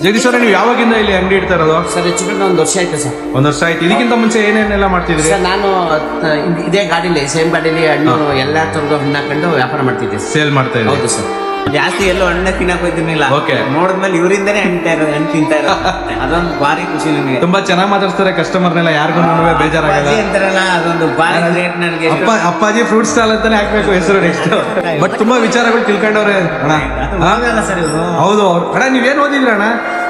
ಜಗದೀಶ್ ಅವರೇ, ನೀವು ಯಾವಾಗಿಂದ ಇಲ್ಲಿ ಅಂಗಡಿ ಇಡ್ತಾ ಇರೋದು? ಸರ್ ಹೆಚ್ಚು ಕಡಿಮೆ 1 ವರ್ಷ ಆಯ್ತು ಸರ್. 1 ವರ್ಷ ಆಯ್ತು. ಇದಕ್ಕಿಂತ ಮುಂಚೆ ಏನೇನೆಲ್ಲ ಮಾಡ್ತಿದ್ರಿ? ಸರ್ ನಾನು ಇದೇ ಗಾಡಿಲಿ ಸೇಮ್ ಗಾಡಿಲಿ ಹಣ್ಣು ಎಲ್ಲಾ ತರದ ಹಣ್ಣು ಹಾಕೊಂಡು ವ್ಯಾಪಾರ ಮಾಡ್ತಿದ್ದೆ. ಸೇಲ್ ಮಾಡ್ತಾ ಇದ್ರಿ? ಹೌದು ಸರ್. ಜಾಸ್ತಿ ಎಲ್ಲೂ ಹಣ್ಣೆ ತಿನ್ನಕ್ ಹೋಯ್ತಿರ್ಲಿಲ್ಲ. Okay. ನೋಡಿದ್ಮೇಲೆ ಇವರಿಂದಾನೇ ಹಣ್ಣು ತಿಂತಾ ಇರೋ ಅದೊಂದು ಭಾರಿ ಖುಷಿ ನನಗೆ. ತುಂಬಾ ಚೆನ್ನಾಗಿ ಮಾತಾಡ್ತಾರೆ ಕಸ್ಟಮರ್ನೆಲ್ಲ, ಯಾರಿಗೂ ಬೇಜಾರಾಗಲ್ಲ. ಅಪ್ಪಾಜಿ ಅಂತಾರಲ್ಲ, ಅದೊಂದು ಭಾರಿ ಗ್ರೇಟ್ ನನಗೆ. ಅಪ್ಪಾಜಿ ಫ್ರೂಟ್ ಸ್ಟಾಲ್ ಅಂತಾನೆ ಹಾಕ್ಬೇಕು ಹೆಸರು ನೆಕ್ಸ್ಟ್. ಬಟ್ ತುಂಬಾ ವಿಚಾರಗಳು ತಿಳ್ಕೊಂಡವ್ರೆ ಅಣ್ಣ. ಹೋಗಲ್ಲ ಸರ್ ಇವರು. ಹೌದು ಅಣ್ಣ, ನೀವೇನ್ ಓದಿದ್ರಿ ಅಣ್ಣ?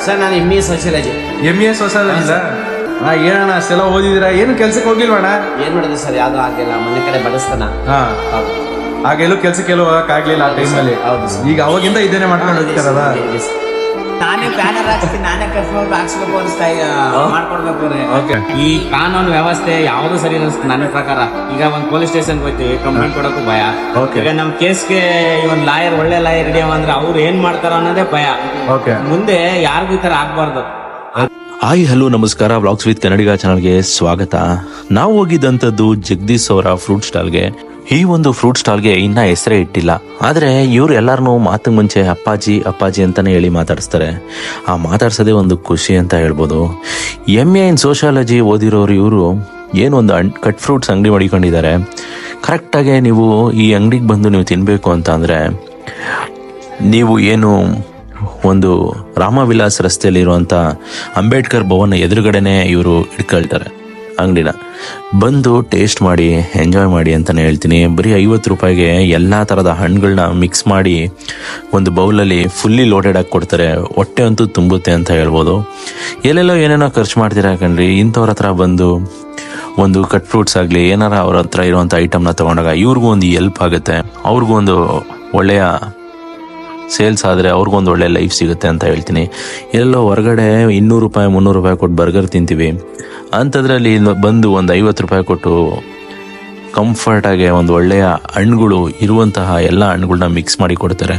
ಸರ್ ನಾನು ME ಸೋಶಿಯಾಲಜಿ. ME ಸೋಶಿಯಾಲಜಿ ಅಣ್ಣ. ಏನಣ್ಣ ಅಷ್ಟೆಲ್ಲ ಓದಿದಿರಾ, ಏನು ಕೆಲ್ಸಕ್ಕೆ ಹೋಗಿಲ್ವಣ್ಣ? ಏನ್ ಮಾಡಿದೆ ಸರ್, ಯಾವ್ದು ಆಗಿಲ್ಲ, ಮನೆ ಕಡೆ ಬಡಸ್ತಾನ. ಹಾ, ಹೌದು. ಹಾಗೆಲ್ಲೂ ಕೆಲ್ಸಕ್ಕೆ ಹೋಗಕ್ಕಾಗ್ಲಿಲ್ಲ ಆ ಟೈಮಲ್ಲಿ. ಹೌದು ಸರ್. ಈಗ ಅವಾಗಿಂದ ಇದೇನೆ ಮಾಡ್ಕೊಂಡು ಹೋಗ್ತಾರಲ್ಲ. ನಾನೇ ಬ್ಯಾನರ್ ಹಾಕ್ತೀನಿ, ನಾನೇ ಕಸ್ಟಮರ್ ಹಾಕ್ಸ್ಬೇಕು ಅನಿಸ್ತಾ ಮಾಡ್ಕೊಡ್ಬೇಕು. ಓಕೆ. ಈ ಕಾನೂನು ವ್ಯವಸ್ಥೆ ಯಾವ್ದು ಸರಿ ಅನಿಸ್ತು ನನ್ನ ಪ್ರಕಾರ. ಈಗ ಒಂದು ಪೊಲೀಸ್ ಸ್ಟೇಷನ್ ಹೋಗ್ತೀವಿ, ಕಂಪ್ಲೇಂಟ್ ಕೊಡಕ್ಕೂ ಭಯ. Okay. ಈಗ ನಮ್ ಕೇಸ್ಗೆ ಒಂದು ಲಾಯರ್, ಒಳ್ಳೆ ಲಾಯರ್ ಹಿಡಿಯವ ಅಂದ್ರೆ ಅವ್ರು ಏನ್ ಮಾಡ್ತಾರ ಅನ್ನೋದೇ ಭಯ. ಓಕೆ. ಮುಂದೆ ಯಾರಿಗೂ ಈ ತರ ಆಗ್ಬಾರ್ದು. ಹಾಯ್ ಹಲೋ ನಮಸ್ಕಾರ, ವ್ಲಾಗ್ಸ್ ವಿತ್ ಕನ್ನಡಿಗ ಚಾನಲ್ಗೆ ಸ್ವಾಗತ. ನಾವು ಹೋಗಿದ್ದಂಥದ್ದು ಜಗದೀಶ್ ಅವರ ಫ್ರೂಟ್ ಸ್ಟಾಲ್ಗೆ. ಈ ಒಂದು ಫ್ರೂಟ್ ಸ್ಟಾಲ್ಗೆ ಇನ್ನ ಹೆಸರೇ ಇಟ್ಟಿಲ್ಲ, ಆದ್ರೆ ಇವ್ರು ಎಲ್ಲಾರನು ಮಾತು ಮುಂಚೆ ಅಪ್ಪಾಜಿ ಅಪ್ಪಾಜಿ ಅಂತಾನೆ ಹೇಳಿ ಮಾತಾಡಿಸ್ತಾರೆ. ಆ ಮಾತಾಡ್ಸೋದೇ ಒಂದು ಖುಷಿ ಅಂತ ಹೇಳ್ಬೋದು. MA ಇನ್ ಸೋಶಿಯಾಲಜಿ ಓದಿರೋರು ಇವರು ಏನೊಂದು ಕಟ್ ಫ್ರೂಟ್ಸ್ ಅಂಗಡಿ ಮಾಡಿಕೊಂಡಿದ್ದಾರೆ. ಕರೆಕ್ಟಾಗಿ ನೀವು ಈ ಅಂಗಡಿಗೆ ಬಂದು ನೀವು ತಿನ್ನಬೇಕು ಅಂತ ಅಂದರೆ ನೀವು ಏನು ಒಂದು ರಾಮವಿಲಾಸ್ ರಸ್ತೆಯಲ್ಲಿರುವಂಥ ಅಂಬೇಡ್ಕರ್ ಭವನ ಎದುರುಗಡೆನೆ ಇವರು ಇಟ್ಕೊಳ್ತಾರೆ ಅಂಗಡಿನ. ಬಂದು ಟೇಸ್ಟ್ ಮಾಡಿ ಎಂಜಾಯ್ ಮಾಡಿ ಅಂತಲೇ ಹೇಳ್ತೀನಿ. ಬರೀ 50 ರೂಪಾಯಿಗೆ ಎಲ್ಲ ಥರದ ಹಣ್ಣುಗಳನ್ನ ಮಿಕ್ಸ್ ಮಾಡಿ ಒಂದು ಬೌಲಲ್ಲಿ ಫುಲ್ಲಿ ಲೋಡೆಡ್ ಆಗಿ ಕೊಡ್ತಾರೆ. ಹೊಟ್ಟೆ ಅಂತೂ ತುಂಬುತ್ತೆ ಅಂತ ಹೇಳ್ಬೋದು. ಎಲ್ಲೆಲ್ಲೋ ಏನೇನೋ ಖರ್ಚು ಮಾಡ್ತೀರಾ ಕಣ್ರಿ, ಇಂಥವ್ರ ಹತ್ರ ಬಂದು ಒಂದು ಕಟ್ ಫ್ರೂಟ್ಸ್ ಆಗಲಿ ಏನಾರ ಅವ್ರ ಹತ್ರ ಇರುವಂಥ ಐಟಮ್ನ ತೊಗೊಂಡಾಗ ಇವ್ರಿಗೂ ಒಂದು ಎಲ್ಪ್ ಆಗುತ್ತೆ, ಅವ್ರಿಗೂ ಒಂದು ಒಳ್ಳೆಯ ಸೇಲ್ಸ್ ಆದರೆ ಅವ್ರಿಗೊಂದು ಒಳ್ಳೆ ಲೈಫ್ ಸಿಗುತ್ತೆ ಅಂತ ಹೇಳ್ತೀನಿ. ಎಲ್ಲೋ ಹೊರಗಡೆ 200 ರೂಪಾಯಿ 300 ರೂಪಾಯಿ ಕೊಟ್ಟು ಬರ್ಗರ್ ತಿಂತೀವಿ, ಅಂಥದ್ರಲ್ಲಿ ಬಂದು ಒಂದು 50 ರೂಪಾಯಿ ಕೊಟ್ಟು ಕಂಫರ್ಟಾಗಿ ಒಂದು ಒಳ್ಳೆಯ ಹಣ್ಣುಗಳು ಇರುವಂತಹ ಎಲ್ಲ ಹಣ್ಣುಗಳನ್ನ ಮಿಕ್ಸ್ ಮಾಡಿ ಕೊಡ್ತಾರೆ.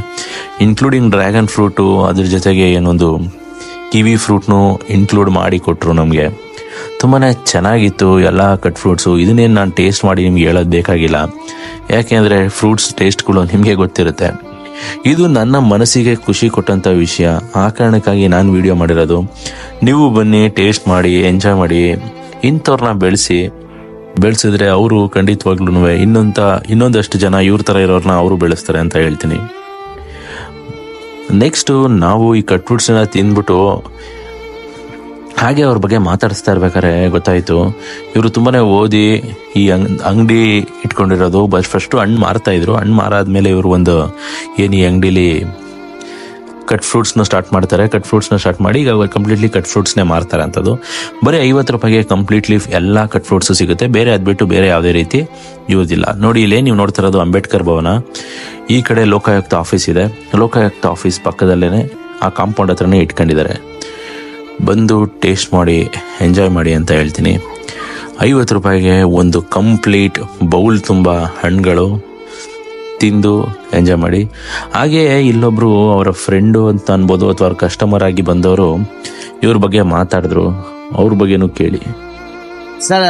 ಇನ್ಕ್ಲೂಡಿಂಗ್ ಡ್ರ್ಯಾಗನ್ ಫ್ರೂಟು, ಅದ್ರ ಜೊತೆಗೆ ಏನೊಂದು ಕಿವಿ ಫ್ರೂಟ್ನು ಇನ್ಕ್ಲೂಡ್ ಮಾಡಿ ಕೊಟ್ಟರು ನಮಗೆ. ತುಂಬಾ ಚೆನ್ನಾಗಿತ್ತು ಎಲ್ಲ ಕಟ್ ಫ್ರೂಟ್ಸು. ಇದನ್ನೇನು ನಾನು ಟೇಸ್ಟ್ ಮಾಡಿ ನಿಮ್ಗೆ ಹೇಳೋದು ಬೇಕಾಗಿಲ್ಲ, ಯಾಕೆಂದರೆ ಫ್ರೂಟ್ಸ್ ಟೇಸ್ಟ್ಗಳು ನಿಮಗೆ ಗೊತ್ತಿರುತ್ತೆ. ಇದು ನನ್ನ ಮನಸ್ಸಿಗೆ ಖುಷಿ ಕೊಟ್ಟಂಥ ವಿಷಯ, ಆ ಕಾರಣಕ್ಕಾಗಿ ನಾನು ವಿಡಿಯೋ ಮಾಡಿರೋದು. ನೀವು ಬನ್ನಿ, ಟೇಸ್ಟ್ ಮಾಡಿ, ಎಂಜಾಯ್ ಮಾಡಿ. ಇಂಥವ್ರನ್ನ ಬೆಳೆಸಿದ್ರೆ ಅವರು ಖಂಡಿತವಾಗ್ಲೂ ಇನ್ನೊಂದಷ್ಟು ಜನ ಇವ್ರ ಥರ ಇರೋರನ್ನ ಅವರು ಬೆಳೆಸ್ತಾರೆ ಅಂತ ಹೇಳ್ತೀನಿ. ನೆಕ್ಸ್ಟು ನಾವು ಈ ಕಟ್ ಫ್ರೂಟ್ಸನ್ನ ತಿಂದ್ಬಿಟ್ಟು ಹಾಗೆ ಅವ್ರ ಬಗ್ಗೆ ಮಾತಾಡಿಸ್ತಾ ಇರ್ಬೇಕಾದ್ರೆ ಗೊತ್ತಾಯಿತು ಇವರು ತುಂಬಾ ಓದಿ ಈ ಅಂಗಡಿ ಇಟ್ಕೊಂಡಿರೋದು. ಫಸ್ಟು ಹಣ್ಣು ಮಾರ್ತಾಯಿದ್ರು. ಹಣ್ಣು ಮಾರಾದ್ಮೇಲೆ ಇವರು ಒಂದು ಏನು ಈ ಅಂಗಡಿಲಿ ಕಟ್ ಫ್ರೂಟ್ಸ್ನ ಸ್ಟಾರ್ಟ್ ಮಾಡ್ತಾರೆ. ಕಟ್ ಫ್ರೂಟ್ಸ್ನ ಸ್ಟಾರ್ಟ್ ಮಾಡಿ ಈಗ ಕಂಪ್ಲೀಟ್ಲಿ ಕಟ್ ಫ್ರೂಟ್ಸ್ನೇ ಮಾರ್ತಾರೆ ಅಂಥದ್ದು. ಬರೀ 50 ರೂಪಾಯಿಗೆ ಕಂಪ್ಲೀಟ್ಲಿ ಎಲ್ಲ ಕಟ್ ಫ್ರೂಟ್ಸು ಸಿಗುತ್ತೆ. ಬೇರೆ ಅದ್ಬಿಟ್ಟು ಬೇರೆ ಯಾವುದೇ ರೀತಿ ಯೂಸ್ ಇಲ್ಲ. ನೋಡಿ, ಇಲ್ಲೇ ನೀವು ನೋಡ್ತಾ ಇರೋದು ಅಂಬೇಡ್ಕರ್ ಭವನ. ಈ ಕಡೆ ಲೋಕಾಯುಕ್ತ ಆಫೀಸ್ ಇದೆ. ಲೋಕಾಯುಕ್ತ ಆಫೀಸ್ ಪಕ್ಕದಲ್ಲೇ ಆ ಕಾಂಪೌಂಡ್ ಹತ್ರನೇ ಇಟ್ಕೊಂಡಿದ್ದಾರೆ. ಬಂದು ಟೇಸ್ಟ್ ಮಾಡಿ ಎಂಜಾಯ್ ಮಾಡಿ ಅಂತ ಹೇಳ್ತೀನಿ. 50 ರೂಪಾಯಿಗೆ ಒಂದು ಕಂಪ್ಲೀಟ್ ಬೌಲ್ ತುಂಬ ಹಣ್ಣುಗಳು ತಿಂದು ಎಂಜಾಯ್ ಮಾಡಿ. ಹಾಗೆಯೇ ಇಲ್ಲೊಬ್ರು ಅವರ ಫ್ರೆಂಡು ಅಂತ ಅನ್ಬೋದು ಅಥವಾ ಅವ್ರ ಕಸ್ಟಮರ್ ಆಗಿ ಬಂದವರು ಇವ್ರ ಬಗ್ಗೆ ಮಾತಾಡಿದ್ರು. ಅವ್ರ ಬಗ್ಗೆನೂ ಕೇಳಿ. ಸರ್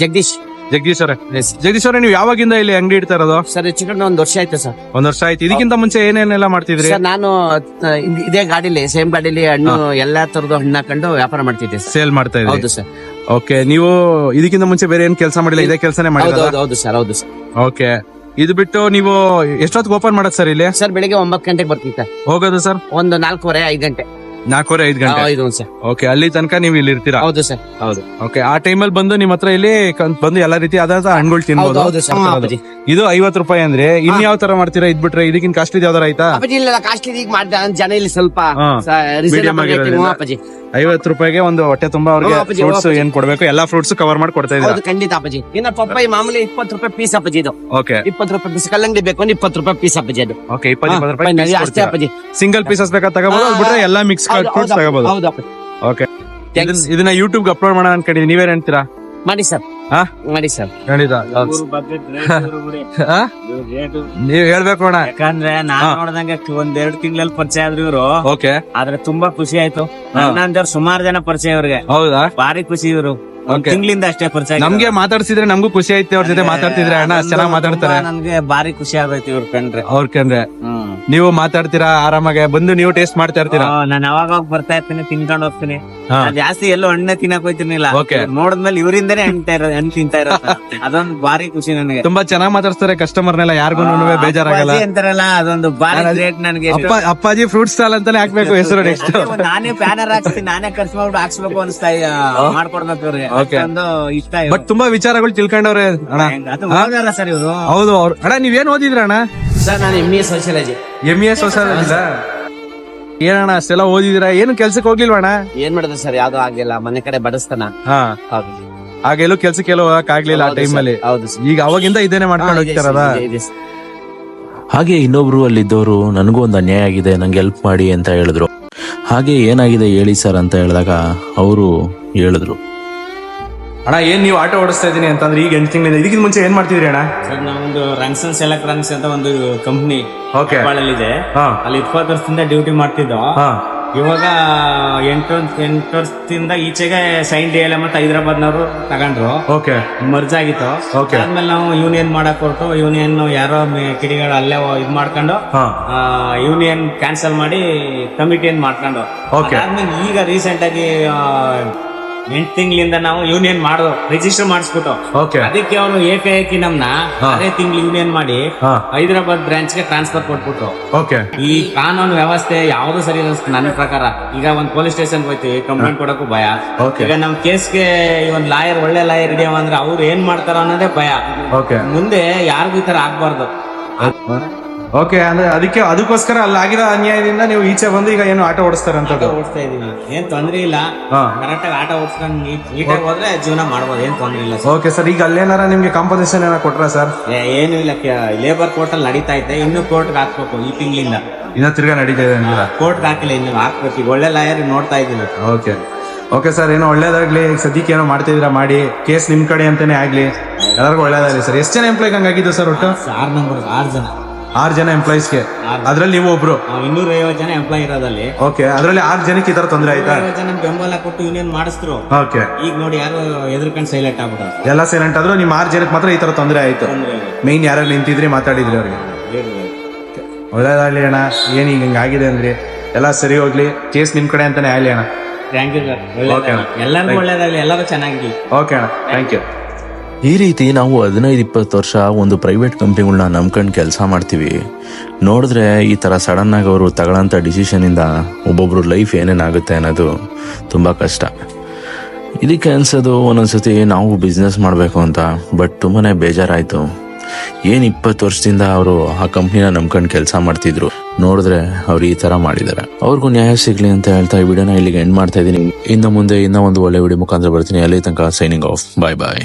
ಜಗದೀಶ್ ಅವರೇ, ಜಗದೀಶ್ ಅವರೇ, ನೀವು ಯಾವಾಗಿಂದ ಇಲ್ಲಿ ಅಂಗಡಿ ಇಡ್ತಾ ಇರೋದು? ಸರ್ ಹೆಚ್ಚು ಕಡಿಮೆ 1 ವರ್ಷ ಆಯ್ತು ಸರ್. 1 ವರ್ಷ ಆಯ್ತು. ಇದಕ್ಕಿಂತ ಮುಂಚೆ ಏನೇನೆಲ್ಲ ಮಾಡ್ತಿದ್ರಿ? ಸರ್ ನಾನು ಇದೇ ಗಾಡಿಲಿ ಸೇಮ್ ಗಾಡಿಲಿ ಹಣ್ಣು ಎಲ್ಲಾ ತರದ ಹಣ್ಣು ಹಾಕೊಂಡು ವ್ಯಾಪಾರ ಮಾಡ್ತಿದ್ದೆ. ಸೇಲ್ ಮಾಡ್ತಾ ಇದ್ರಿ? ಹೌದು ಸರ್. ಓಕೆ. ನೀವು ಇದಕ್ಕಿಂತ ಮುಂಚೆ ಬೇರೆ ಏನ್ ಕೆಲಸ ಮಾಡಿಲ್ಲ, ಇದೇ ಕೆಲಸನೇ ಮಾಡಿಲ್ಲ? ಹೌದು ಸರ್. ಹೌದು ಸರ್. ಓಕೆ. ಇದು ಬಿಟ್ಟು ನೀವು ಎಷ್ಟೊತ್ತಿಗೆ ಓಪನ್ ಮಾಡೋದು ಸರ್ ಇಲ್ಲಿ? ಸರ್ ಬೆಳಿಗ್ಗೆ 9 ಗಂಟೆಗೆ ಬರ್ತೀನಿ ಸರ್. ಹೋಗೋದು ಸರ್? ಒಂದು 4:45 ಗಂಟೆ. 4:45 ಗಂಟೆ? ಹೌದು ಸರ್. ಓಕೆ. ಅಲ್ಲಿ ತನಕ ನೀವು ಇಲ್ಲಿ ಇರ್ತೀರಾ? ಹೌದು ಸರ್. ಹೌದು. ಓಕೆ. ಆ ಟೈಮಲ್ಲಿ ಬಂದು ನಿಮ್ಮ ಹತ್ರ ಇಲ್ಲಿ ಬಂದು ಎಲ್ಲಾ ರೀತಿ ಆದಂತ ಹಣ್ಣುಗಳು ತಿನ್ಬೋದು. ಹೌದು ಸರ್. ಅಪ್ಪಾಜಿ ಇದು 50 ರೂಪಾಯಿ ಅಂದ್ರೆ ಇನ್ ಯಾವ ತರ ಮಾಡ್ತೀರಾ? ಇದ್ ಬಿಟ್ರೆ ಇದಕ್ಕಿಂತ ಕಾಸ್ಟ್ಲಿ ಯಾವ್ದಾರ ಆಯ್ತಾ? ಅಪ್ಪಾಜಿ ಇಲ್ಲ, ಕಾಸ್ಟ್ಲಿ ಈಗ ಮಾಡ್ದ ಜನ ಇಲ್ಲಿ ಸ್ವಲ್ಪ medium ಆಗಿರೋದ್ರಿಂದ. ಅಪ್ಪಾಜಿ 50 ರೂಪಾಯಿಗೆ ಒಂದು ಹೊಟ್ಟೆ ತುಂಬಾ ಅವ್ರಿಗೆ ಫ್ರೂಟ್ಸ್ ಏನ್ ಕೊಡ್ಬೇಕು ಎಲ್ಲ ಫ್ರೂಟ್ಸ್ ಕವರ್ ಮಾಡಿ ಕೊಡ್ತಾ ಇದ್ದಾರೆ. ಹೌದು ಖಂಡಿತ ಅಪ್ಪಾಜಿ. ಇನ್ನ ಪಪ್ಪಾಯಿ ಮಾಮೂಲಿ 20 ರೂಪಾಯಿ ಪೀಸ್ ಅಪ್ಪಾಜಿ. ಇದು ಓಕೆ. 20 ರೂಪಾಯಿ ಪೀಸ್. ಕಲ್ಲಂಗಡಿ ಬೇಕು ಅಂದ್ರೆ 20 ರೂಪಾಯಿ ಪೀಸ್ ಅಪ್ಪಾಜಿ. ಅದು ಓಕೆ. 20 ರೂಪಾಯಿ ಅಷ್ಟೇ ಅಪ್ಪಾಜಿ. ಸಿಂಗಲ್ ಪೀಸಸ್ ಬೇಕಾ ತಗೋಬಹುದು, ಅದು ಬಿಟ್ರೆ ಎಲ್ಲಾ ಮಿಕ್ಸ್ ಫ್ರೂಟ್ಸ್ ತಗೋಬಹುದು. ಹೌದು ಅಪ್ಪಾಜಿ. ಓಕೆ. ಇದನ್ನ ಯೂಟ್ಯೂಬ್ ಅಪ್ಲೋಡ್ ಮಾಡೋಣ ಅನ್ಕೊಂಡಿದ್ದೀನಿ, ನೀವೇನ್ ಹೇಳ್ತೀರಾ? ಮಾಡಿ ಸರ್. ಮಾಡಿ ಸರ್. ಖಂಡಿತ ನೀವ್ ಹೇಳ್ಬೇಕು ಅಣ್ಣ, ಯಾಕಂದ್ರೆ ನಾನ್ ನೋಡ್ದಂಗೆ 1-2 ತಿಂಗಳಲ್ಲಿ ಪರಿಚಯ ಆದ್ರು ಇವರು. ಓಕೆ. ಆದ್ರೆ ತುಂಬಾ ಖುಷಿ ಆಯ್ತು. ನನ್ನಂತವ್ರು ಸುಮಾರು ಜನ ಪರಿಚಯ ಇವ್ರಿಗೆ. ಹೌದಾ? ಭಾರಿ ಖುಷಿ ಇವರು. ತಿಂಗಳಿಂದ ಅಷ್ಟೇ ಪರಿಚಯ. ನಮ್ಗೆ ಮಾತಾಡ್ಸಿದ್ರೆ ನಮಗೂ ಖುಷಿ ಐತೆ. ಅವ್ರ ಜೊತೆ ಮಾತಾಡ್ತಿದ್ರೆ ಅಣ್ಣ ಚೆನ್ನಾಗಿ ಮಾತಾಡ್ತಾರೆ. ನನ್ಗೆ ಭಾರಿ ಖುಷಿ ಆಗೈತಿ ಇವ್ರು ಕಂಡ್ರೆ. ಅವ್ರ ಕಂಡ್ರೆ ನೀವು ಮಾತಾಡ್ತೀರಾ ಆರಾಮಾಗೆ ಬಂದು ನೀವು ಟೇಸ್ಟ್ ಮಾಡ್ತಾ ಇರ್ತೀರಾ. ನಾನು ಅವಾಗ ಬರ್ತಾ ಇರ್ತೀನಿ, ತಿನ್ಕೊಂಡು ಹೋಗ್ತೀನಿ. ಹಾ. ನಾನ್ ಜಾಸ್ತಿ ಎಲ್ಲೋ ಹಣ್ಣೆ ತಿನ್ನಕ್ ಹೋಯ್ತಿರ್ಲಿಲ್ಲ. Okay. ನೋಡಿದ್ಮೇಲೆ ಇವರಿಂದನೇ ಹಣ್ಣು ತಿಂತಾ ಇರೋದು. ಅದೊಂದು ಭಾರಿ ಖುಷಿ ನನಗೆ. ತುಂಬಾ ಚೆನ್ನಾಗ್ ಮಾತಾಡ್ತಾರೆ ಕಸ್ಟಮರ್ನೆಲ್ಲ, ಯಾರಿಗೂ ಬೇಜಾರಾಗಲ್ಲ. ಅಪ್ಪಾಜಿ ಅಂತಾರಲ್ಲ, ಅದೊಂದು ಭಾರಿ ಗ್ರೇಟ್ ನನಗೆ. ಅಪ್ಪಾಜಿ ಫ್ರೂಟ್ ಸ್ಟಾಲ್ ಅಂತಾನೆ ಹಾಕ್ಬೇಕು ಹೆಸರು ನೆಕ್ಸ್ಟ್. ನಾನೇ ಬ್ಯಾನರ್ ಹಾಕ್ಸ್ತೀನಿ, ನಾನೇ ಖರ್ಚು ಮಾಡ್ಬಿಟ್ಟು ಹಾಕ್ಸ್ಬೇಕು ಅನಿಸ್ತಾ ಮಾಡ್ಕೊಡ್ಬೇಕು ಅವ್ರಿಗೆ. Okay. ಅಷ್ಟೊಂದು ಇಷ್ಟ ಬಟ್ ತುಂಬಾ ವಿಚಾರಗಳು ತಿಳ್ಕೊಂಡವ್ರೆ ಅಣ್ಣ. ಅದು ಹೋದಾರ ಸರ್ ಇವರು. ಹೌದು ಅವ್ರು. ಅಣ್ಣ ನೀವೇನ್ ಓದಿದ್ರ ಅಣ್ಣ? ಸರ್ ನಾನು ME ಸೋಷಿಯಾಲಜಿ. ME sociology. ಏನಣ್ಣ ಅಷ್ಟೆಲ್ಲ ಓದಿದಿರಾ, ಏನು ಕೆಲ್ಸಕ್ಕೆ ಹೋಗ್ಲಿಲ್ವಾ ಅಣ್ಣ? ಏನ್ ಮಾಡಿದ್ರೆ ಸರ್, ಯಾವ್ದು ಆಗಿಲ್ಲ, ಮನೆ ಕಡೆ ಬಡಸ್ತಾನ. ಹಾ, ಹೌದು ಹಾಗೆಲ್ಲೂ ಕೆಲ್ಸಕ್ಕೆಲ್ಲ ಹೋಗಕ್ ಆಗ್ಲಿಲ್ಲ ಆ ಟೈಮ್ ಅಲ್ಲಿ. ಹೌದು ಸರ್. ಈಗ ಅವಾಗಿಂದ ಇದೇನೆ ಮಾಡ್ಕೊಂಡು ಹೋಗ್ತಾರದ. ಹಾಗೆ ಇನ್ನೊಬ್ರು ಅಲ್ಲಿದ್ದವರು ನನಗೂ ಒಂದು ಅನ್ಯಾಯ ಆಗಿದೆ, ನಂಗೆ ಹೆಲ್ಪ್ ಮಾಡಿ ಅಂತ ಹೇಳಿದ್ರು. ಹಾಗೆ ಏನಾಗಿದೆ ಹೇಳಿ ಸರ್ ಅಂತ ಹೇಳಿದಾಗ ಅವರು ಹೇಳಿದ್ರು, ಅಣ್ಣ ಏನ್ ನೀವು ಆಟೋ ಓಡಿಸ್ತಾ ಇದೀನಿ ಅಂತಂದ್ರೆ ಈಗ 8 ತಿಂಗಳಿಂದ, ಇದಕ್ಕಿಂತ ಮುಂಚೆ ಏನ್ ಮಾಡ್ತಿದ್ರಿ ಅಣ್ಣ? ಸರ್ ನಾವೊಂದು ರಂಗ್ಸನ್ಸ್ ಎಲೆಕ್ಟ್ರಾನಿಕ್ಸ್ ಅಂತ ಒಂದು ಕಂಪ್ನಿ Okay. ಇದೆ. ಹಾ. ಅಲ್ಲಿ 20 ವರ್ಷದಿಂದ ಡ್ಯೂಟಿ ಮಾಡ್ತಿದ್ದೋ. ಹಾ, ಇವಾಗ 8 ವರ್ಷದಿಂದ ಈಚೆಗೆ ಸೈನ್ DLM ಅಂತ ಹೈದರಾಬಾದ್ನವರು ತಗೊಂಡ್ರು, ಓಕೆ ಮರ್ಜ್ ಆಗಿತ್ತು. Okay. ಆದ್ಮೇಲೆ ನಾವು ಯೂನಿಯನ್ ಮಾಡಕ್ ಹೊರಟು, ಯೂನಿಯನ್ ಯಾರೋ ಕಿಡಿಗಳು ಅಲ್ಲೇ ಇದ್ ಮಾಡ್ಕೊಂಡು ಹಾ, ಯೂನಿಯನ್ ಕ್ಯಾನ್ಸಲ್ ಮಾಡಿ ಕಮಿಟಿಯನ್ ಮಾಡ್ಕೊಂಡು, Okay. ಆದ್ಮೇಲೆ ಈಗ ರೀಸೆಂಟ್ ಆಗಿ 8 ತಿಂಗಳಿಂದ ನಾವು ಯೂನಿಯನ್ ರಿಜಿಸ್ಟರ್ ಮಾಡಿಸ್ಬಿಟ್ಟು, ಓಕೆ ಅದಕ್ಕೆ ಅವರು ಏಕಾಏಕಿ ನಮ್ನ ಅದೇ ತಿಂಗಳು ಯೂನಿಯನ್ ಮಾಡಿ ಹಾ, ಹೈದರಾಬಾದ್ ಬ್ರಾಂಚ್ ಗೆ ಟ್ರಾನ್ಸ್ಫರ್ ಕೊಟ್ಬಿಟ್ರು. ಓಕೆ ಈ ಕಾನೂನು ವ್ಯವಸ್ಥೆ ಯಾವ್ದು ಸರಿ ಇಲ್ಲ ನನ್ನ ಪ್ರಕಾರ. ಈಗ ಒಂದ್ ಪೊಲೀಸ್ ಸ್ಟೇಷನ್ ಹೋಯ್ತಿವಿ, ಕಂಪ್ಲೇಂಟ್ ಕೊಡಕ್ಕೂ ಭಯ. Okay. ಈಗ ನಮ್ ಕೇಸ್ಗೆ ಒಂದ್ ಲಾಯರ್, ಒಳ್ಳೆ ಲಾಯರ್ ಹಿಡಿಯವ ಅಂದ್ರೆ ಅವ್ರು ಏನ್ ಮಾಡ್ತಾರ ಅನ್ನೋದೇ ಭಯ. ಓಕೆ ಮುಂದೆ ಯಾರಿಗೂ ಈ ತರ ಆಗ್ಬಾರ್ದು. ಓಕೆ ಅಂದ್ರೆ ಅದಕ್ಕೋಸ್ಕರ ಅಲ್ಲಿ ಆಗಿರೋ ಅನ್ಯಾಯದಿಂದ ನೀವು ಈಚೆ ಬಂದು ಈಗ ಏನು ಆಟೋ ಓಡಿಸ್ತಾರಂತದ್ದು. ಆಟೋ ಓಡಿಸ್ತಾ ಇದೀವಿ, ಏನ್ ತೊಂದ್ರೆ ಇಲ್ಲ. ಹಾ. ಕರೆಕ್ಟ್ ಆಗಿ ಆಟೋ ಓಡಿಸ್ಕೊಂಡು ನೀಟಾಗಿ ಹೋದ್ರೆ ಜೀವನ ಮಾಡ್ಬೋದು, ಏನ್ ತೊಂದ್ರೆ ಇಲ್ಲ ಸರ್. ಓಕೆ ಸರ್, ಈಗ ಅಲ್ಲೇನಾರ ನಿಮ್ಗೆ ಕಾಂಪೋಸಿಷನ್ ಏನಾರ ಕೊಟ್ರ ಸರ್? ಏನು ಇಲ್ಲ, ಲೇಬರ್ ಕೋರ್ಟ್ ಅಲ್ಲಿ ನಡೀತಾ ಐತೆ, ಇನ್ನು ಕೋರ್ಟ್ಗೆ ಹಾಕ್ಬೇಕು ಈ ತಿಂಗಳಿಂದ. ಇನ್ನ ತಿರ್ಗಾ ನಡೀತಾ ಇದೆ ಅಂತೀರಾ? ಕೋರ್ಟ್ಗೆ ಹಾಕಿಲ್ಲ, ಇನ್ನು ಹಾಕ್ಬೇಕು. ಈಗ ಒಳ್ಳೆ ಲಾಯರ್ ನೋಡ್ತಾ ಇದ್ದೀನಿ. ಓಕೆ ಓಕೆ ಸರ್, ಏನೋ ಒಳ್ಳೇದಾಗ್ಲಿ. ಈಗ ಸದ್ಯಕ್ಕೆ ಏನೋ ಮಾಡ್ತಿದ್ದೀರಾ ಮಾಡಿ, ಕೇಸ್ ನಿಮ್ ಕಡೆ ಅಂತಾನೆ ಆಗ್ಲಿ, ಎಲ್ಲರಿಗೂ ಒಳ್ಳೇದಾಗ್ಲಿ ಸರ್. ಎಷ್ಟು ಜನ ಎಂಪ್ಲಾಯ್ ಹಂಗಾಗಿದ್ದು ಸರ್ ಒಟ್ಟು? 6 ನಂಬರ್ 6 ಜನ. 6 ಜನ ಎಂಪ್ಲಾಯೀಸ್ಗೆ, ಅದ್ರಲ್ಲಿ ನೀವು ಒಬ್ರು. 250 ಜನ ಎಂಪ್ಲಾಯ್ ಇರೋದಲ್ಲಿ. ಓಕೆ, ಅದ್ರಲ್ಲಿ 6 ಜನಕ್ಕೆ ಈ ತರ ತೊಂದರೆ ಆಯ್ತಾ? 250 ಜನ ಬೆಂಬಲ ಕೊಟ್ಟು ಯೂನಿಯನ್ ಮಾಡಿಸಿದ್ರು. ಓಕೆ, ಈಗ ನೋಡಿ ಯಾರು ಎದುರ್ಕೊಂಡು ಸೈಲೆಂಟ್ ಆಗ್ಬಿಟ್ಟಾರೆ. ಎಲ್ಲ ಸೈಲೆಂಟ್ ಆದ್ರು, ನಿಮ್ 6 ಜನಕ್ಕೆ ಮಾತ್ರ ಈ ತರ ತೊಂದರೆ ಆಯ್ತು. ಮೇನ್ ಯಾರು ನಿಂತಿದ್ರಿ, ಮಾತಾಡಿದ್ರಿ ಅವ್ರಿಗೆ? ಒಳ್ಳೇದಾಗ್ಲಿ ಅಣ್ಣ. ಏನ್ ಈಗ ಹಿಂಗಾಗಿದೆ ಅಂದ್ರೆ ಎಲ್ಲ ಸರಿ ಹೋಗ್ಲಿ, ಕೇಸ್ ನಿಮ್ ಕಡೆ ಅಂತಾನೆ ಆಗ್ಲಿ ಅಣ್ಣ. Thank you sir. Okay. ಎಲ್ಲರಿಗೂ ಒಳ್ಳೇದಾಗ್ಲಿ, ಎಲ್ಲರೂ ಚೆನ್ನಾಗಿ. ಓಕೆ ಅಣ್ಣ, ಥ್ಯಾಂಕ್ ಯು. ಈ ರೀತಿ ನಾವು 15-20 ವರ್ಷ ಒಂದು ಪ್ರೈವೇಟ್ ಕಂಪ್ನಿಗಳನ್ನ ನಂಬ್ಕೊಂಡು ಕೆಲಸ ಮಾಡ್ತೀವಿ. ನೋಡಿದ್ರೆ ಈ ಥರ ಸಡನ್ ಆಗಿ ಅವರು ತಗೊಳ್ಳೋಂಥ ಡಿಸಿಷನಿಂದ ಒಬ್ಬೊಬ್ರು ಲೈಫ್ ಏನೇನಾಗುತ್ತೆ ಅನ್ನೋದು ತುಂಬ ಕಷ್ಟ. ಇದಕ್ಕೆ ಅನ್ಸೋದು ಒಂದೊಂದ್ಸತಿ ನಾವು ಬಿಸ್ನೆಸ್ ಮಾಡಬೇಕು ಅಂತ. ಬಟ್ ತುಂಬಾ ಬೇಜಾರಾಯಿತು. ಏನು 20 ವರ್ಷದಿಂದ ಅವರು ಆ ಕಂಪ್ನಿನ ನಂಬ್ಕೊಂಡು ಕೆಲಸ ಮಾಡ್ತಿದ್ರು, ನೋಡಿದ್ರೆ ಅವ್ರು ಈ ಥರ ಮಾಡಿದ್ದಾರೆ. ಅವ್ರಿಗೂ ನ್ಯಾಯ ಸಿಗಲಿ ಅಂತ ಹೇಳ್ತಾ ಈ ವಿಡಿಯೋನ ಇಲ್ಲಿಗೆ ಎಂಡ್ ಮಾಡ್ತಾ ಇದ್ದೀನಿ. ಇನ್ನು ಮುಂದೆ ಇನ್ನೂ ಒಂದು ಒಳ್ಳೆ ವಿಡಿಯೋ ಮುಖಾಂತರ ಬರ್ತೀನಿ. ಅಲ್ಲಿ ತನಕ ಸೈನಿಂಗ್ ಆಫ್. ಬಾಯ್ ಬಾಯ್.